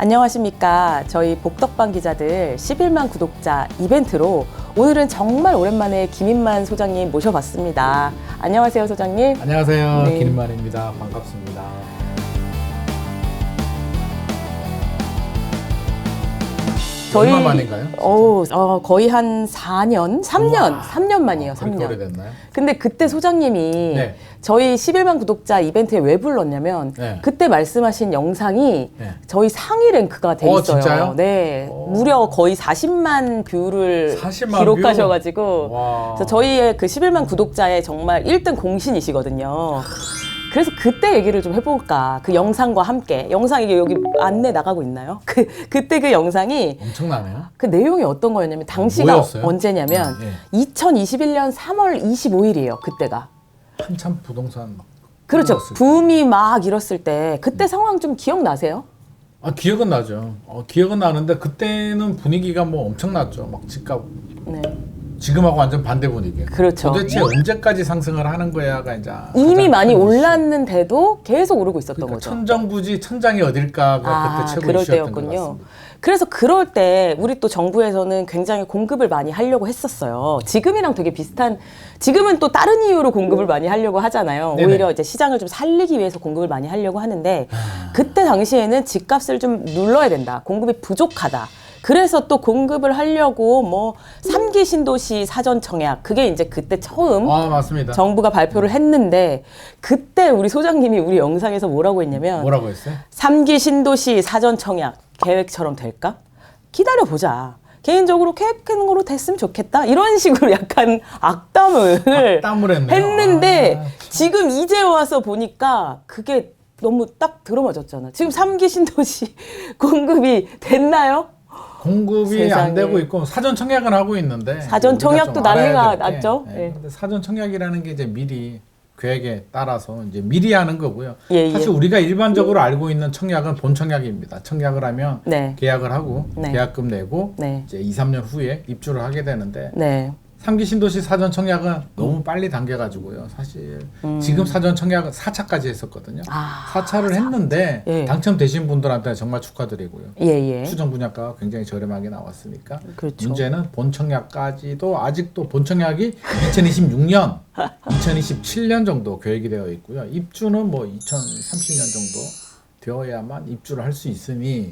안녕하십니까. 저희 복덕방 기자들 11만 구독자 이벤트로 오늘은 정말 오랜만에 김인만 소장님 모셔봤습니다. 안녕하세요, 소장님. 안녕하세요. 네. 김인만입니다. 반갑습니다. 얼마 만인가요? 거의 한 4년? 3년 만이에요, 3년. 그렇게 오래됐나요? 근데 그때 소장님이 네. 저희 11만 구독자 이벤트에 왜 불렀냐면 네. 그때 말씀하신 영상이 네. 저희 상위 랭크가 돼 있어요. 진짜요? 네. 무려 거의 40만 뷰를 40만 기록하셔가지고 와. 그래서 저희의 그 11만 구독자의 정말 1등 공신이시거든요. 그래서 그때 얘기를 좀 해볼까. 그 영상과 함께. 영상 이게 여기 안내 나가고 있나요? 그때 그 영상이 엄청나네요. 그 내용이 어떤 거였냐면 당시가 뭐였어요? 언제냐면 2021년 3월 25일이에요. 그때가. 한참 부동산 막 그렇죠. 올랐을 때. 붐이 막 일었을 때 그때 상황 좀 기억나세요? 기억은 나죠. 기억은 나는데 그때는 분위기가 뭐 엄청났죠. 막 집값 네. 지금하고 완전 반대 분위기. 그렇죠. 도대체 언제까지 상승을 하는 거야가 이제 이미 가장 많이 큰 이슈. 올랐는데도 계속 오르고 있었던 그러니까 거죠. 천정부지 천장이 어딜까가 그때 최고 그럴 이슈였던 것 때였군요. 같습니다. 그래서 그럴 때 우리 또 정부에서는 굉장히 공급을 많이 하려고 했었어요. 지금이랑 되게 비슷한, 지금은 또 다른 이유로 공급을 많이 하려고 하잖아요. 네네. 오히려 이제 시장을 좀 살리기 위해서 공급을 많이 하려고 하는데 그때 당시에는 집값을 좀 눌러야 된다. 공급이 부족하다. 그래서 또 공급을 하려고 뭐 3기 신도시 사전 청약, 그게 이제 그때 처음 맞습니다. 정부가 발표를 했는데 그때 우리 소장님이 우리 영상에서 뭐라고 했냐면 뭐라고 했어요? 3기 신도시 사전 청약 계획처럼 될까? 기다려보자. 개인적으로 계획으로 됐으면 좋겠다. 이런 식으로 약간 악담을 했네요. 했는데 지금 이제 와서 보니까 그게 너무 딱 들어맞았잖아. 지금 3기 신도시 공급이 됐나요? 공급이 세상에. 안 되고 있고 사전 청약은 하고 있는데 사전 우리가 청약도 좀 알아야 난리가 될 게, 났죠? 네. 네. 근데 사전 청약이라는 게 이제 미리 계획에 따라서 이제 미리 하는 거고요. 예, 사실 예. 우리가 일반적으로 알고 있는 청약은 본 청약입니다. 청약을 하면 네. 계약을 하고 네. 계약금 내고 네. 이제 2, 3년 후에 입주를 하게 되는데 네. 3기 신도시 사전 청약은 너무 빨리 당겨가지고요. 사실 지금 사전 청약은 4차까지 했었거든요. 4차를 했는데 예. 당첨되신 분들한테 정말 축하드리고요. 예. 추정 분양가가 굉장히 저렴하게 나왔으니까 그렇죠. 문제는 본 청약까지도 아직도 본 청약이 2026년, 2027년 정도 계획이 되어 있고요. 입주는 뭐 2030년 정도 되어야만 입주를 할 수 있으니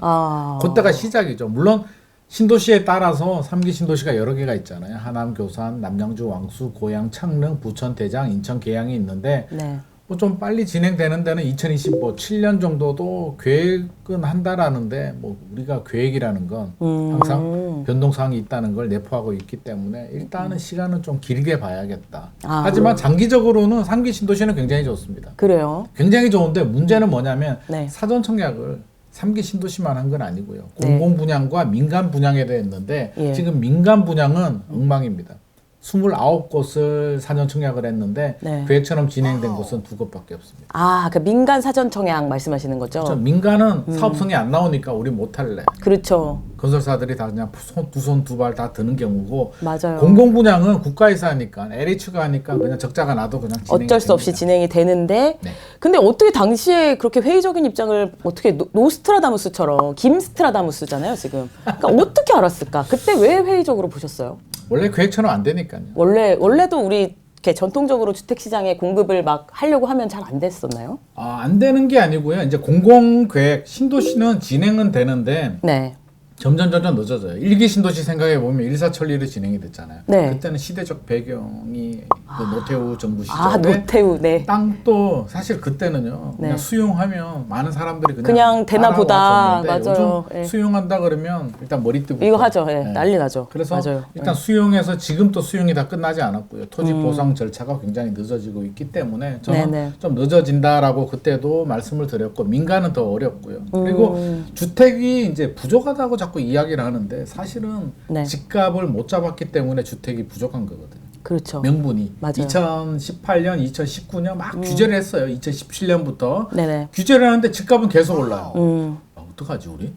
그때가 시작이죠. 물론 신도시에 따라서 3기 신도시가 여러 개가 있잖아요. 하남, 교산, 남양주, 왕수, 고양, 창릉, 부천, 대장, 인천, 계양이 있는데 네. 뭐 좀 빨리 진행되는 데는 2027년 정도도 계획은 한다라는데 뭐 우리가 계획이라는 건 항상 변동사항이 있다는 걸 내포하고 있기 때문에 일단은 시간은 좀 길게 봐야겠다. 하지만 장기적으로는 3기 신도시는 굉장히 좋습니다. 그래요. 굉장히 좋은데 문제는 뭐냐면 네. 사전 청약을 3기 신도시만 한 건 아니고요. 네. 공공 분양과 민간 분양에 대해 했는데 예. 지금 민간 분양은 엉망입니다. 29곳을 사전 청약을 했는데 네. 계획처럼 진행된 곳은 2곳밖에 없습니다. 그 민간 사전 청약 말씀하시는 거죠? 그렇죠. 민간은 사업성이 안 나오니까 우리 못 할래. 그렇죠. 건설사들이 다 그냥 두 손 두 발 다 드는 경우고 맞아요. 공공 분양은 국가에서 하니까 LH가 하니까 그냥 적자가 나도 그냥 진행이 어쩔 수 없이 됩니다. 진행이 되는데 네. 근데 어떻게 당시에 그렇게 회의적인 입장을 어떻게 노스트라다무스처럼 김스트라다무스잖아요 지금. 그러니까 어떻게 알았을까? 그때 왜 회의적으로 보셨어요? 원래 계획처럼 안 되니까요. 원래도 우리 이렇게 전통적으로 주택 시장에 공급을 막 하려고 하면 잘 안 됐었나요? 안 되는 게 아니고요. 이제 공공계획 신도시는 진행은 되는데 네. 점점 늦어져요. 1기 신도시 생각해 보면 일사천리로 진행이 됐잖아요. 네. 그때는 시대적 배경이 그 노태우 정부 시절에 노태우. 네. 땅도 사실 그때는요. 그냥 네. 수용하면 많은 사람들이 그냥 되나 보다. 따라왔었는데 맞아요. 요즘 예. 수용한다 그러면 일단 머리띠부터 이거 하죠. 예. 예. 난리 나죠. 그래서 맞아요. 일단 수용해서 지금 또 수용이 다 끝나지 않았고요. 토지 보상 절차가 굉장히 늦어지고 있기 때문에 저는 네네. 좀 늦어진다라고 그때도 말씀을 드렸고 민간은 더 어렵고요. 그리고 주택이 이제 부족하다고 자꾸 이야기를 하는데 사실은 네. 집값을 못 잡았기 때문에 주택이 부족한 거거든요. 그렇죠. 명분이 맞아요. 2018년, 2019년 막 규제를 했어요. 2017년부터 네네. 규제를 하는데 집값은 계속 올라요. 어떡하지 우리?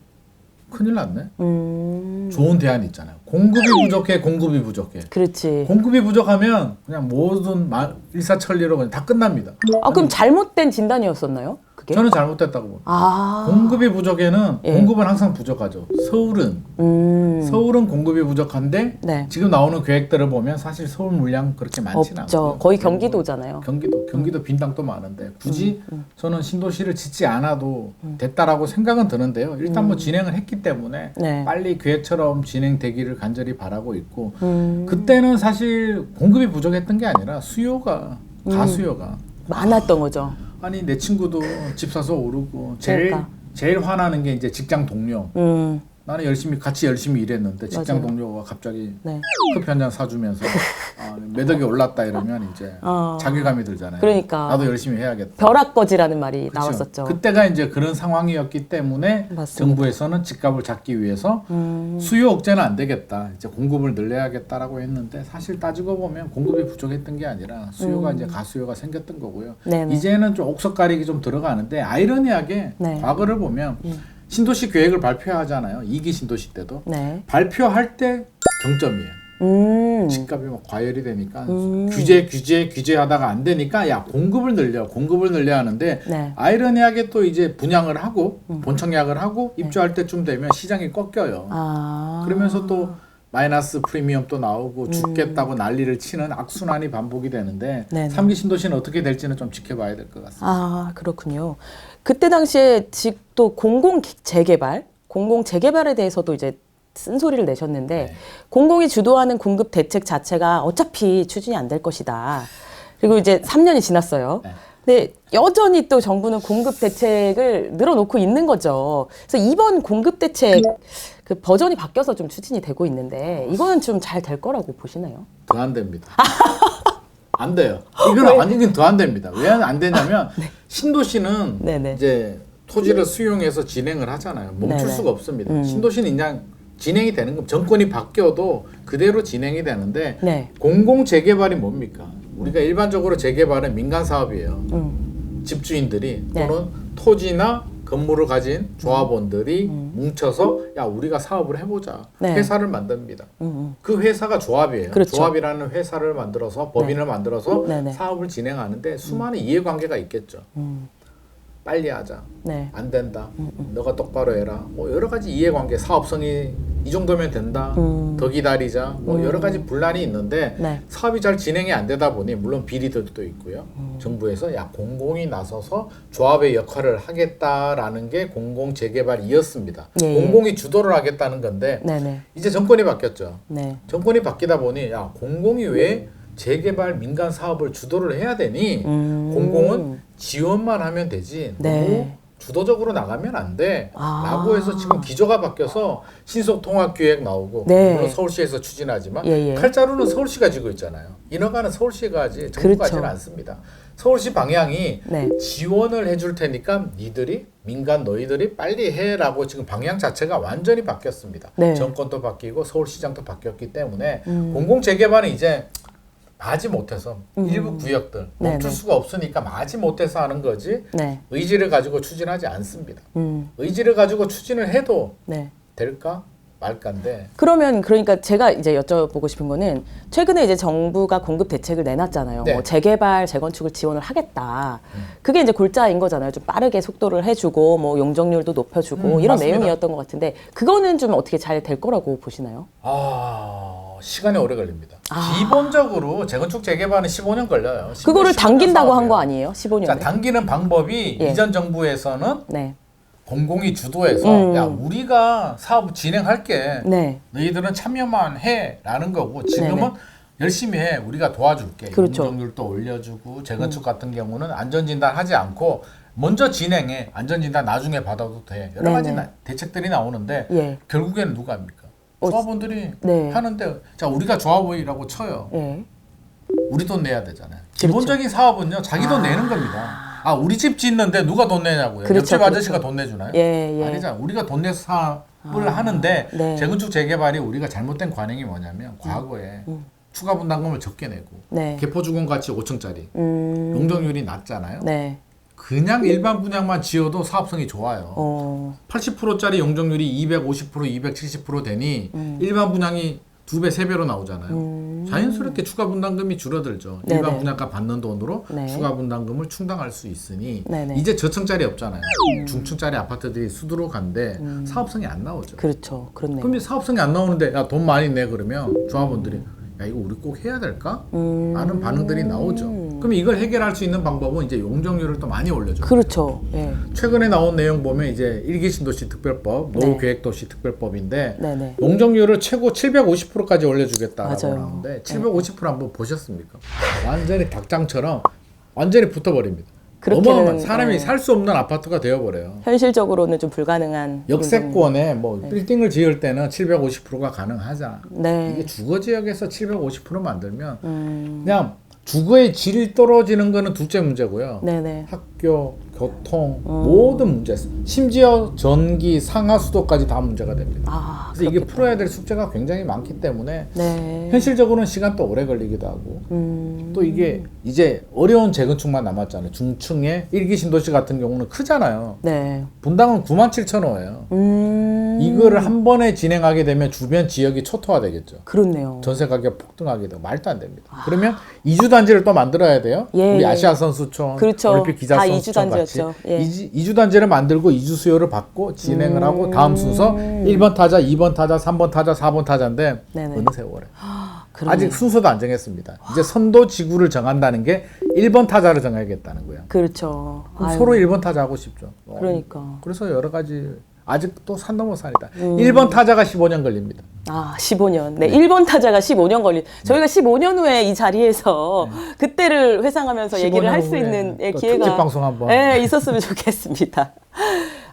큰일 났네. 좋은 대안이 있잖아요. 공급이 부족해. 그렇지. 공급이 부족하면 그냥 모든 일사천리로 그냥 다 끝납니다. 그럼 잘못된 진단이었었나요? 그게? 저는 잘못됐다고 봅니다. 아. 공급이 부족에는 예. 공급은 항상 부족하죠. 서울은 공급이 부족한데 네. 지금 나오는 계획들을 보면 사실 서울 물량 그렇게 많지는 없죠. 않고요. 거의 그리고 경기도잖아요. 경기도 빈 땅도 많은데 굳이 저는 신도시를 짓지 않아도 됐다라고 생각은 드는데요. 일단 뭐 진행을 했기 때문에 네. 빨리 계획처럼 진행되기를 간절히 바라고 있고 그때는 사실 공급이 부족했던 게 아니라 수요가 가수요가 많았던 거죠. 아니 내 친구도 집 사서 오르고 그러니까. 제일 화나는 게 이제 직장 동료. 나는 같이 열심히 일했는데 직장 맞아요. 동료가 갑자기 네. 커피 한 잔 사주면서 매덕이 올랐다 이러면 이제 자괴감이 들잖아요. 그러니까. 나도 열심히 해야겠다. 벼락거지라는 말이 그렇죠. 나왔었죠. 그때가 이제 그런 상황이었기 때문에 맞습니다. 정부에서는 집값을 잡기 위해서 수요 억제는 안 되겠다. 이제 공급을 늘려야겠다라고 했는데 사실 따지고 보면 공급이 부족했던 게 아니라 수요가 이제 가수요가 생겼던 거고요. 네네. 이제는 좀 옥석 가리기 좀 들어가는데 아이러니하게 네. 과거를 보면 신도시 계획을 발표하잖아요. 2기 신도시 때도 네. 발표할 때 정점이에요. 집값이 막 과열이 되니까 규제하다가 안 되니까 야 공급을 늘려 하는데 네. 아이러니하게 또 이제 분양을 하고 본청약을 하고 입주할 때쯤 되면 시장이 꺾여요. 아. 그러면서 또 마이너스 프리미엄 또 나오고 죽겠다고 난리를 치는 악순환이 반복이 되는데 네네. 3기 신도시는 어떻게 될지는 좀 지켜봐야 될 것 같습니다. 아, 그렇군요. 그때 당시에 또 공공 재개발에 대해서도 이제 쓴소리를 내셨는데 네. 공공이 주도하는 공급 대책 자체가 어차피 추진이 안 될 것이다. 그리고 이제 3년이 지났어요. 네. 근데 여전히 또 정부는 공급 대책을 늘어놓고 있는 거죠. 그래서 이번 공급 대책 그 버전이 바뀌어서 좀 추진이 되고 있는데 이거는 좀 잘 될 거라고 보시나요? 더 안 됩니다. 안 돼요. 이건 완전히 더 안 됩니다. 왜 안 되냐면 신도시는 네네. 이제 토지를 수용해서 진행을 하잖아요. 멈출 네네. 수가 없습니다. 신도시는 그냥 진행이 되는 겁니다. 정권이 바뀌어도 그대로 진행이 되는데 네. 공공 재개발이 뭡니까? 우리가 일반적으로 재개발은 민간 사업이에요. 집주인들이 네. 또는 토지나 건물을 가진 조합원들이 뭉쳐서 야 우리가 사업을 해보자. 네. 회사를 만듭니다. 그 회사가 조합이에요. 그렇죠. 조합이라는 회사를 만들어서 법인을 만들어서 네네. 사업을 진행하는데 수많은 이해관계가 있겠죠. 빨리 하자. 네. 안 된다. 너가 똑바로 해라. 뭐 여러 가지 이해관계, 사업성이 이 정도면 된다. 더 기다리자. 뭐 여러 가지 분란이 있는데 네. 사업이 잘 진행이 안 되다 보니 물론 비리들도 있고요. 정부에서 야 공공이 나서서 조합의 역할을 하겠다라는 게 공공 재개발이었습니다. 예, 예. 공공이 주도를 하겠다는 건데 네네. 이제 정권이 바뀌었죠. 네. 정권이 바뀌다 보니 야 공공이 왜 재개발 민간 사업을 주도를 해야 되니 공공은 지원만 하면 되지 네. 너무 주도적으로 나가면 안 돼. 아. 라고 해서 지금 기조가 바뀌어서 신속통합기획 나오고 네. 물론 서울시에서 추진하지만 예, 예. 칼자루는 서울시가 쥐고 있잖아요. 인허가는 서울시가 하지 정부가 하지는 그렇죠. 않습니다. 서울시 방향이 네. 지원을 해줄 테니까 민간 너희들이 빨리 해라고 지금 방향 자체가 완전히 바뀌었습니다. 네. 정권도 바뀌고 서울시장도 바뀌었기 때문에 공공재개발은 이제 마지 못해서 일부 구역들 멈출 네네. 수가 없으니까 마지 못해서 하는 거지 네. 의지를 가지고 추진하지 않습니다. 의지를 가지고 추진을 해도 네. 될까 말까인데 그러면 그러니까 제가 이제 여쭤보고 싶은 거는 최근에 이제 정부가 공급 대책을 내놨잖아요. 네. 뭐 재개발, 재건축을 지원을 하겠다. 그게 이제 골자인 거잖아요. 좀 빠르게 속도를 해주고 뭐 용적률도 높여주고 이런 맞습니다. 내용이었던 것 같은데 그거는 좀 어떻게 잘 될 거라고 보시나요? 시간이 오래 걸립니다. 아. 기본적으로 재건축 재개발은 15년 걸려요. 그거를 15년 당긴다고 한 거 사업이에요. 아니에요? 15년에? 자, 당기는 방법이 예. 이전 정부에서는 네. 공공이 주도해서 야 우리가 사업 진행할게. 네. 너희들은 참여만 해라는 거고 지금은 네네. 열심히 해. 우리가 도와줄게. 그렇죠. 용적률도 올려주고 재건축 같은 경우는 안전진단 하지 않고 먼저 진행해. 안전진단 나중에 받아도 돼. 여러 가지 네네. 대책들이 나오는데 예. 결국에는 누가 합니까? 조합원들이 네. 하는데 자 우리가 조합원이라고 쳐요. 예. 우리 돈 내야 되잖아요. 그렇죠. 기본적인 사업은요 자기 돈 내는 겁니다. 우리 집 짓는데 누가 돈 내냐고요. 그렇죠, 옆집 아저씨가 그렇죠. 돈 내주나요? 예, 예. 아니잖아. 우리가 돈 내서 사업을 하는데 네. 재건축 재개발이 우리가 잘못된 관행이 뭐냐면 과거에 추가 분담금을 적게 내고 네. 개포주공 가치 5층짜리 용적률이 낮잖아요. 네. 그냥 일반 분양만 지어도 사업성이 좋아요. 80%짜리 용적률이 250%, 270% 되니 일반 분양이 2배, 3배로 나오잖아요. 자연스럽게 추가 분담금이 줄어들죠. 네네. 일반 분양가 받는 돈으로 네. 추가 분담금을 충당할 수 있으니 네네. 이제 저층짜리 없잖아요. 중층짜리 아파트들이 수두로 간데 사업성이 안 나오죠. 그렇죠. 그렇네요. 그럼 이제 사업성이 안 나오는데 야, 돈 많이 내 그러면 조합원들이 야 이거 우리 꼭 해야 될까? 라는 반응들이 나오죠. 그럼 이걸 해결할 수 있는 방법은 이제 용적률을 또 많이 올려줘요. 그렇죠. 예. 최근에 나온 내용 보면 이제 일기 신도시 특별법, 네. 노후계획도시 특별법인데 네네. 용적률을 최고 750%까지 올려주겠다라고 맞아요. 하는데 750% 한번 보셨습니까? 완전히 닭장처럼 완전히 붙어버립니다. 그렇게는, 어마어마한 사람이 네. 살 수 없는 아파트가 되어버려요. 현실적으로는 좀 불가능한 역세권에 뭐 빌딩을 지을 때는 750%가 가능하잖아. 네. 이게 주거 지역에서 750% 만들면 그냥 주거의 질이 떨어지는 거는 둘째 문제고요. 네네. 학교, 교통 모든 문제, 심지어 전기, 상하수도까지 다 문제가 됩니다. 아, 그래서 이게 풀어야 될 숙제가 굉장히 많기 때문에 네. 현실적으로는 시간도 오래 걸리기도 하고 또 이게 이제 어려운 재건축만 남았잖아요. 중층의 일기 신도시 같은 경우는 크잖아요. 네. 분당은 97,000호예요. 이거를 한 번에 진행하게 되면 주변 지역이 초토화되겠죠. 그렇네요. 전세 가격 폭등하게 되고 말도 안 됩니다. 그러면 이주 단지를 또 만들어야 돼요. 예, 우리 예. 아시아 선수촌, 그렇죠. 올림픽 기자 다 선수촌 같이 이주단지였죠. 예. 이주 단지를 만들고 이주 수요를 받고 진행을 하고 다음 순서 1번 타자, 2번 타자, 3번 타자, 4번 타자인데 네네. 어느 세월에 그러네요. 아직 순서도 안 정했습니다. 이제 선도 지구를 정한다는 게 1번 타자를 정해야겠다는 거예요. 그렇죠. 그럼 아유, 서로 1번 타자 하고 싶죠. 그러니까. 그래서 여러 가지 아직도 산 넘어 산이다. 1번 타자가 15년 걸립니다. 아, 15년. 네, 1번 타자가 15년 걸린. 저희가 15년 후에 이 자리에서 그때를 회상하면서 얘기를 할 수 15년 있는 후에 예, 또 기회가 특집 방송 한번. 예, 있었으면 좋겠습니다.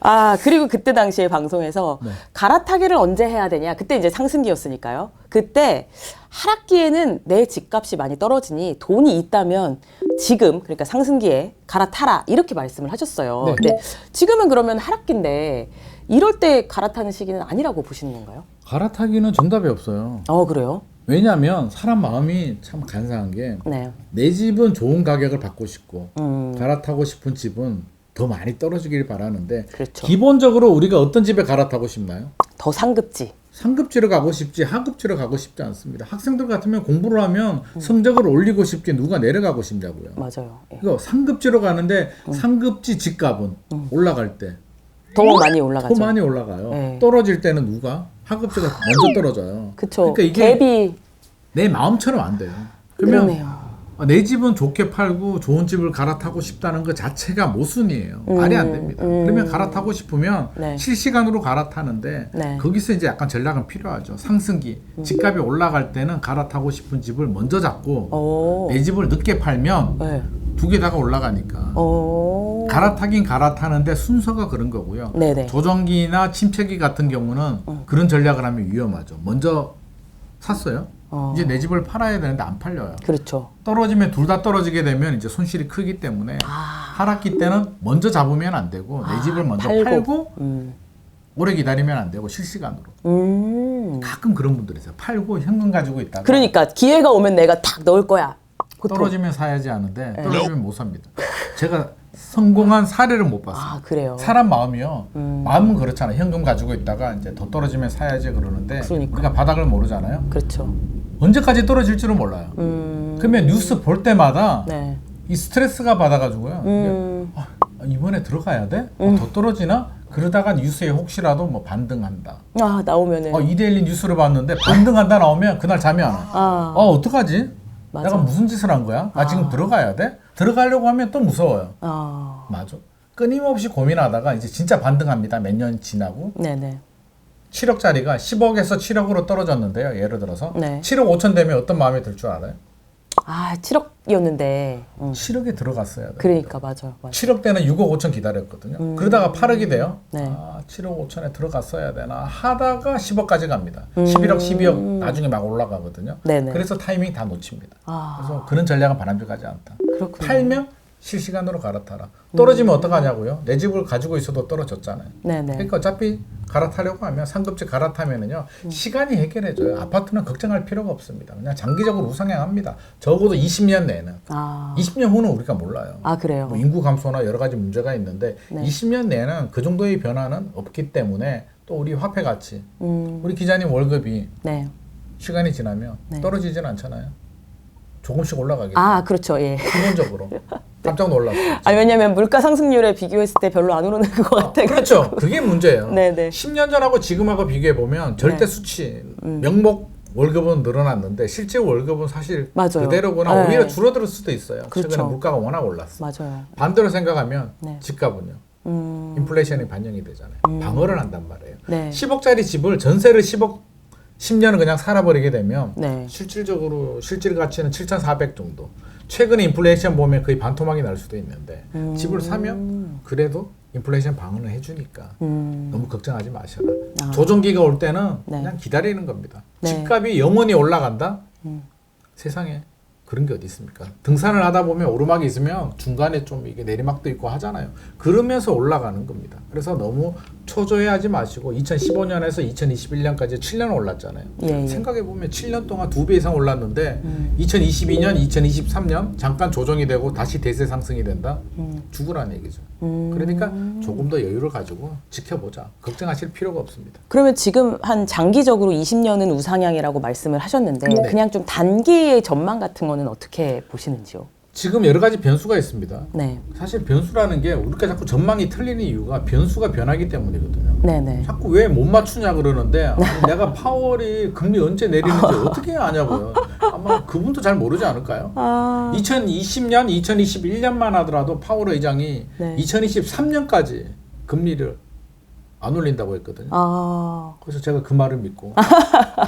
아, 그리고 그때 당시에 방송에서 네. 갈아타기를 언제 해야 되냐. 그때 이제 상승기였으니까요. 그때 하락기에는 내 집값이 많이 떨어지니 돈이 있다면 지금, 그러니까 상승기에 갈아타라. 이렇게 말씀을 하셨어요. 네. 근데 지금은 그러면 하락기인데 이럴 때 갈아타는 시기는 아니라고 보시는 건가요? 갈아타기는 정답이 없어요. 그래요? 왜냐하면 사람 마음이 참 간사한 게 내 네. 집은 좋은 가격을 받고 싶고 음. 갈아타고 싶은 집은 더 많이 떨어지길 바라는데 그렇죠. 기본적으로 우리가 어떤 집에 갈아타고 싶나요? 더 상급지. 상급지로 가고 싶지 하급지로 가고 싶지 않습니다. 학생들 같으면 공부를 하면 성적을 올리고 싶지 누가 내려가고 싶냐고요. 맞아요. 예. 이거 상급지로 가는데 상급지 집값은 올라갈 때 더 많이 올라가죠. 더 많이 올라가요. 네. 떨어질 때는 누가? 하급지가 먼저 떨어져요. 그쵸. 그러니까 이게 갭이 내 마음처럼 안 돼요. 그러면 그러네요. 내 집은 좋게 팔고 좋은 집을 갈아타고 싶다는 것 자체가 모순이에요. 말이 안 됩니다. 그러면 갈아타고 싶으면 네. 실시간으로 갈아타는데 네. 거기서 이제 약간 전략은 필요하죠. 상승기, 집값이 올라갈 때는 갈아타고 싶은 집을 먼저 잡고 오. 내 집을 늦게 팔면 네. 두 개 다가 올라가니까 오. 갈아타긴 갈아타는데 순서가 그런 거고요. 네네. 조정기나 침체기 같은 경우는 그런 전략을 하면 위험하죠. 먼저 샀어요. 이제 내 집을 팔아야 되는데 안 팔려요. 그렇죠. 떨어지면 둘 다 떨어지게 되면 이제 손실이 크기 때문에 하락기 때는 먼저 잡으면 안 되고 내 집을 먼저 팔고 오래 기다리면 안 되고 실시간으로. 가끔 그런 분들이 있어요. 팔고 현금 가지고 있다가 그러니까 기회가 오면 내가 탁 넣을 거야. 보통. 떨어지면 사야지 하는데 떨어지면 못 삽니다. 제가 성공한 사례를 못 봤어요. 아, 그래요. 사람 마음이요. 마음은 그렇잖아요. 현금 가지고 있다가 이제 더 떨어지면 사야지 그러는데 그러니까. 우리가 바닥을 모르잖아요. 그렇죠. 언제까지 떨어질지는 몰라요. 그러면 뉴스 볼 때마다 네. 이 스트레스가 받아가지고요. 이게, 이번에 들어가야 돼? 더 떨어지나? 그러다가 뉴스에 혹시라도 뭐 반등한다. 아, 나오면은. 이데일리 뉴스를 봤는데 반등한다 나오면 그날 잠이 안 와. 어떡하지? 맞아. 내가 무슨 짓을 한 거야? 나 지금 들어가야 돼? 들어가려고 하면 또 무서워요. 맞아. 끊임없이 고민하다가 이제 진짜 반등합니다. 몇 년 지나고. 네네. 7억짜리가 10억에서 7억으로 떨어졌는데요. 예를 들어서. 네. 7억 5천 되면 어떤 마음이 들 줄 알아요? 아, 7억이었는데. 7억에 들어갔어야 돼. 그러니까 맞아요. 7억 때는 6억 5천 기다렸거든요. 그러다가 8억이 돼요. 네. 7억 5천에 들어갔어야 되나 하다가 10억까지 갑니다. 11억, 12억 나중에 막 올라가거든요. 네네. 그래서 타이밍 다 놓칩니다. 아, 그래서 그런 전략은 바람직하지 않다. 그렇군요. 팔면 실시간으로 갈아타라. 떨어지면 어떡하냐고요? 내 집을 가지고 있어도 떨어졌잖아요. 네네. 그러니까 어차피 갈아타려고 하면 상급지 갈아타면은요 시간이 해결해줘요. 아파트는 걱정할 필요가 없습니다. 그냥 장기적으로 우상향합니다. 적어도 20년 내는. 아, 20년 후는 우리가 몰라요. 아, 그래요. 뭐 인구 감소나 여러 가지 문제가 있는데 네. 20년 내는 그 정도의 변화는 없기 때문에 또 우리 화폐 가치, 음, 우리 기자님 월급이 네. 시간이 지나면 네. 떨어지진 않잖아요. 조금씩 올라가겠죠. 아, 그렇죠. 예. 기본적으로. 깜짝 놀랐어요. 아, 왜냐면 물가 상승률에 비교했을 때 별로 안 오르는 것 같아요. 그렇죠. 그게 문제예요. 네네. 10년 전하고 지금하고 비교해 보면 절대 네. 수치, 명목 월급은 늘어났는데 실제 월급은 사실 맞아요. 그대로거나 네. 오히려 줄어들 수도 있어요. 그렇죠. 최근에 물가가 워낙 올랐어. 맞아요. 반대로 생각하면 네. 집값은요. 인플레이션이 반영이 되잖아요. 방어를 한단 말이에요. 네. 10억짜리 집을 전세를 10년을 그냥 살아버리게 되면 네. 실질적으로 실질 가치는 7,400 정도. 최근에 인플레이션 보면 거의 반토막이 날 수도 있는데 집을 사면 그래도 인플레이션 방어는 해주니까 너무 걱정하지 마셔라. 아. 조정기가 올 때는 네. 그냥 기다리는 겁니다. 네. 집값이 영원히 올라간다? 세상에 그런 게 어디 있습니까? 등산을 하다 보면 오르막이 있으면 중간에 좀 이게 내리막도 있고 하잖아요. 그러면서 올라가는 겁니다. 그래서 너무 초조해하지 마시고 2015년에서 2021년까지 7년 올랐잖아요. 예, 예. 생각해 보면 7년 동안 2배 이상 올랐는데 2022년, 2023년 잠깐 조정이 되고 다시 대세 상승이 된다. 죽으라는 얘기죠. 그러니까 조금 더 여유를 가지고 지켜보자. 걱정하실 필요가 없습니다. 그러면 지금 한 장기적으로 20년은 우상향이라고 말씀을 하셨는데 네. 그냥 좀 단기의 전망 같은 거는 어떻게 보시는지요? 지금 여러 가지 변수가 있습니다. 네. 사실 변수라는 게 우리가 자꾸 전망이 틀리는 이유가 변수가 변하기 때문이거든요. 네네. 자꾸 왜 못 맞추냐 그러는데 아니, 내가 파월이 금리 언제 내리는지 어떻게 아냐고요. 아마 그분도 잘 모르지 않을까요? 아. 2020년, 2021년만 하더라도 파월 의장이 네. 2023년까지 금리를 안 올린다고 했거든요. 아. 그래서 제가 그 말을 믿고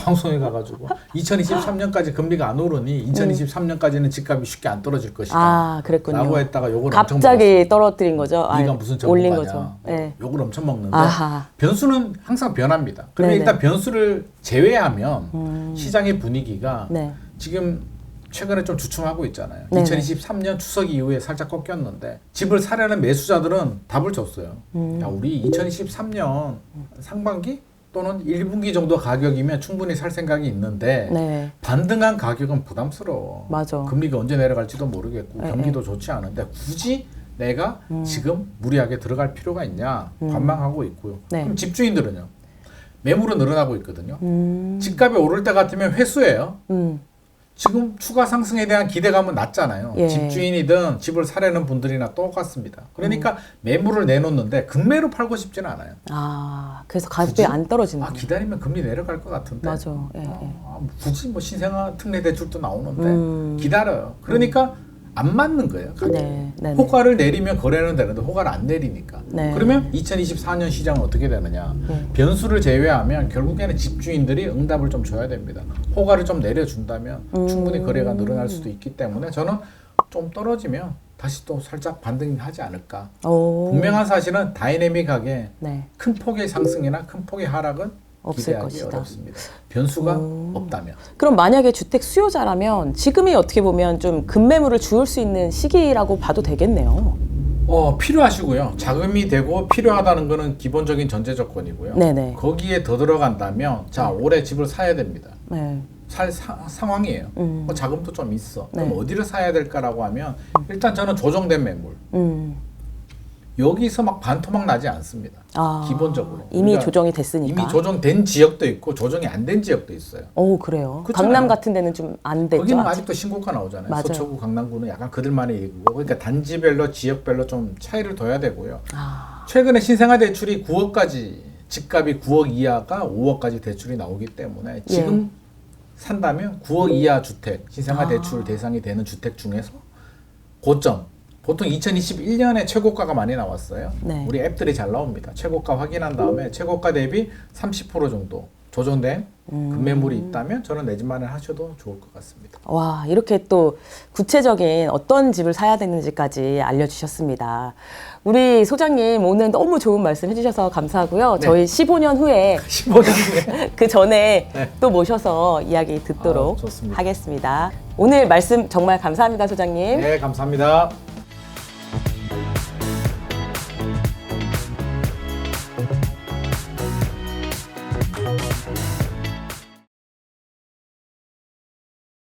방송에 가가지고 2023년까지 금리가 안 오르니 2023년까지는 집값이 쉽게 안 떨어질 것이다. 아, 그랬군요. 라고 했다가 욕을 엄청 갑자기 먹었어요. 떨어뜨린 거죠? 네가 아, 무슨 올린 전문가냐. 거죠. 네. 욕을 엄청 먹는데 아하. 변수는 항상 변합니다. 그러면 네네. 일단 변수를 제외하면 시장의 분위기가 네. 지금 최근에 좀 주춤하고 있잖아요. 네네. 2023년 추석 이후에 살짝 꺾였는데 집을 사려는 매수자들은 답을 줬어요. 야, 우리 2023년 상반기 또는 1분기 정도 가격이면 충분히 살 생각이 있는데 네. 반등한 가격은 부담스러워. 맞아. 금리가 언제 내려갈지도 모르겠고 네, 경기도 좋지 않은데 굳이 내가 지금 무리하게 들어갈 필요가 있냐 관망하고 있고요. 네. 그럼 집주인들은요. 매물은 늘어나고 있거든요. 집값이 오를 때 같으면 회수예요. 지금 추가 상승에 대한 기대감은 낮잖아요. 예. 집주인이든 집을 사려는 분들이나 똑같습니다. 그러니까 매물을 내놓는데 급매로 팔고 싶지는 않아요. 아, 그래서 가격이 굳이? 안 떨어지는 아, 거예요. 기다리면 금리 내려갈 것 같은데. 맞아. 예, 예. 굳이 뭐 신생아 특례 대출도 나오는데 기다려요. 그러니까 안 맞는 거예요. 가격이. 네, 네네. 호가를 내리면 거래는 되는데 호가를 안 내리니까. 네. 그러면 2024년 시장은 어떻게 되느냐. 네. 변수를 제외하면 결국에는 집주인들이 응답을 좀 줘야 됩니다. 호가를 좀 내려준다면 충분히 거래가 늘어날 수도 있기 때문에 저는 좀 떨어지면 다시 또 살짝 반등하지 않을까. 오. 분명한 사실은 다이내믹하게 네. 큰 폭의 상승이나 큰 폭의 하락은 없을 기대하기 것이다. 어렵습니다. 변수가 없다면. 그럼 만약에 주택 수요자라면 지금이 어떻게 보면 좀 급매물을 주울 수 있는 시기라고 봐도 되겠네요. 필요하시고요. 자금이 되고 필요하다는 거는 기본적인 전제 조건이고요. 네네. 거기에 더 들어간다면 자 올해 집을 사야 됩니다. 네. 살 상황이에요. 뭐 자금도 좀 있어. 그럼 네. 어디를 사야 될까라고 하면 일단 저는 조정된 매물. 여기서 막 반토막 나지 않습니다. 아, 기본적으로. 이미 우리가 조정이 됐으니까. 이미 조정된 지역도 있고 조정이 안 된 지역도 있어요. 오, 그래요. 그렇잖아요. 강남 같은 데는 좀 안 됐죠. 거기는 아직. 아직도 신고가 나오잖아요. 맞아요. 서초구, 강남구는 약간 그들만의 얘기고 그러니까 단지별로 지역별로 좀 차이를 둬야 되고요. 아, 최근에 신생아 대출이 9억까지 집값이 9억 이하가 5억까지 대출이 나오기 때문에 지금 산다면 9억 이하 주택 신생아 대출 대상이 되는 주택 중에서 고점 보통 2021년에 최고가가 많이 나왔어요. 네. 우리 앱들이 잘 나옵니다. 최고가 확인한 다음에 최고가 대비 30% 정도 조정된 급매물이 있다면 저는 내 집만을 하셔도 좋을 것 같습니다. 와, 이렇게 또 구체적인 어떤 집을 사야 되는지까지 알려주셨습니다. 우리 소장님 오늘 너무 좋은 말씀 해주셔서 감사하고요. 네. 저희 15년 후에 15년 후에 그 전에 네. 또 모셔서 이야기 듣도록 좋습니다. 하겠습니다. 오늘 말씀 정말 감사합니다, 소장님. 네, 감사합니다.